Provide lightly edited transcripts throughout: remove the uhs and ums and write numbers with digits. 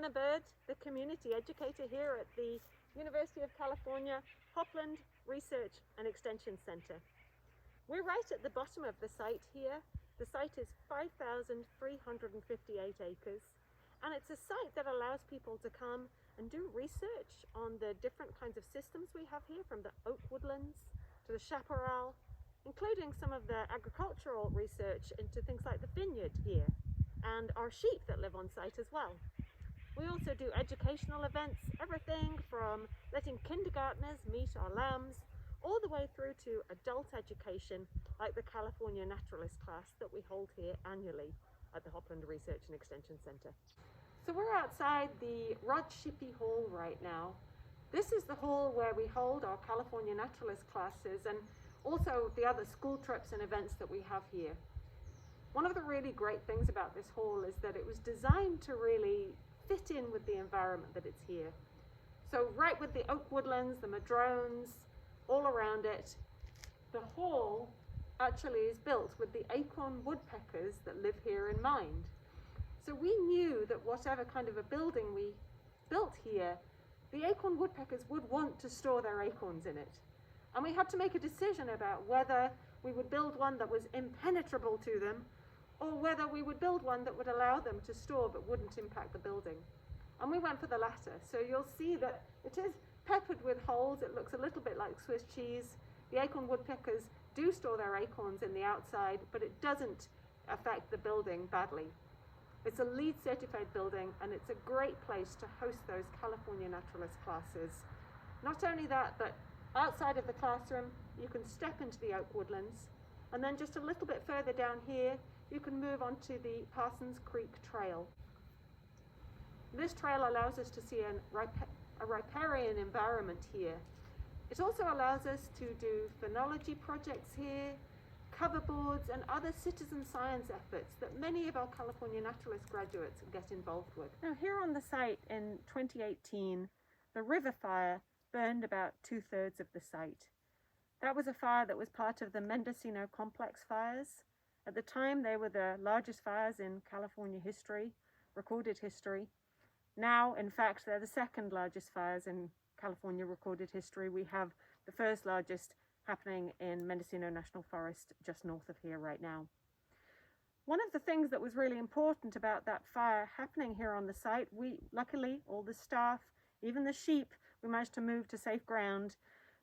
Hannah Bird, the community educator here at the University of California Hopland Research and Extension Center. We're right at the bottom of the site here. The site is 5,358 acres, and it's a site that allows people to come and do research on the different kinds of systems we have here, from the oak woodlands to the chaparral, including some of the agricultural research into things like the vineyard here and our sheep that live on site as well. We also do educational events, everything from letting kindergartners meet our lambs all the way through to adult education like the California Naturalist class that we hold here annually at the Hopland Research and Extension Center. So we're outside the Shippy Hall right now. This is the hall where we hold our California Naturalist classes and also the other school trips and events that we have here. One of the really great things about this hall is that it was designed to really fit in with the environment that it's here. So right with the oak woodlands, the madrones, all around it, the hall actually is built with the acorn woodpeckers that live here in mind. So we knew that whatever kind of a building we built here, the acorn woodpeckers would want to store their acorns in it. And we had to make a decision about whether we would build one that was impenetrable to them, or whether we would build one that would allow them to store but wouldn't impact the building. And we went for the latter. So you'll see that it is peppered with holes. It looks a little bit like Swiss cheese. The acorn woodpeckers do store their acorns in the outside, but it doesn't affect the building badly. It's a LEED certified building, and it's a great place to host those California Naturalist classes. Not only that, but outside of the classroom, you can step into the oak woodlands, and then just a little bit further down here, you can move on to the Parsons Creek Trail. This trail allows us to see a riparian environment here. It also allows us to do phenology projects here, cover boards, and other citizen science efforts that many of our California Naturalist graduates get involved with. Now, here on the site in 2018, the river fire burned about 2/3 of the site. That was a fire that was part of the Mendocino Complex fires. At the time, they were the largest fires in California history, recorded history. Now, in fact, they're the second largest fires in California recorded history. We have the first largest happening in Mendocino National Forest, just north of here right now. One of the things that was really important about that fire happening here on the site, luckily, all the staff, even the sheep, we managed to move to safe ground,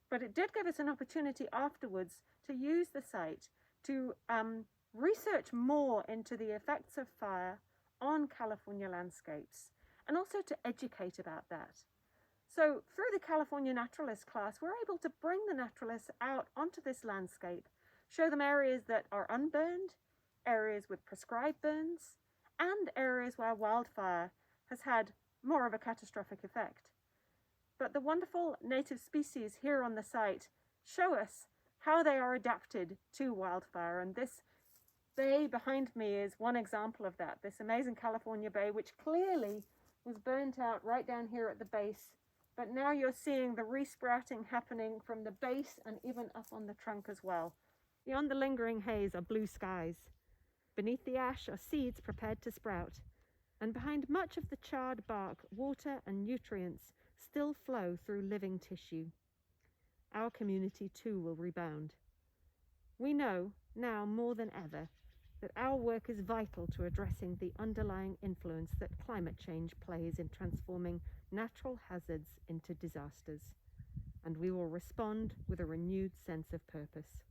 but it did give us an opportunity afterwards to use the site to research more into the effects of fire on California landscapes, and also to educate about that. So through the California Naturalist class, we're able to bring the naturalists out onto this landscape, show them areas that are unburned, areas with prescribed burns, and areas where wildfire has had more of a catastrophic effect. But the wonderful native species here on the site show us how they are adapted to wildfire, and this bay behind me is one example of that. This amazing California bay, which clearly was burnt out right down here at the base, but now you're seeing the resprouting happening from the base and even up on the trunk as well. Beyond the lingering haze are blue skies. Beneath the ash are seeds prepared to sprout, and behind much of the charred bark, water and nutrients still flow through living tissue. Our community too will rebound. We know, now more than ever, that our work is vital to addressing the underlying influence that climate change plays in transforming natural hazards into disasters, and we will respond with a renewed sense of purpose.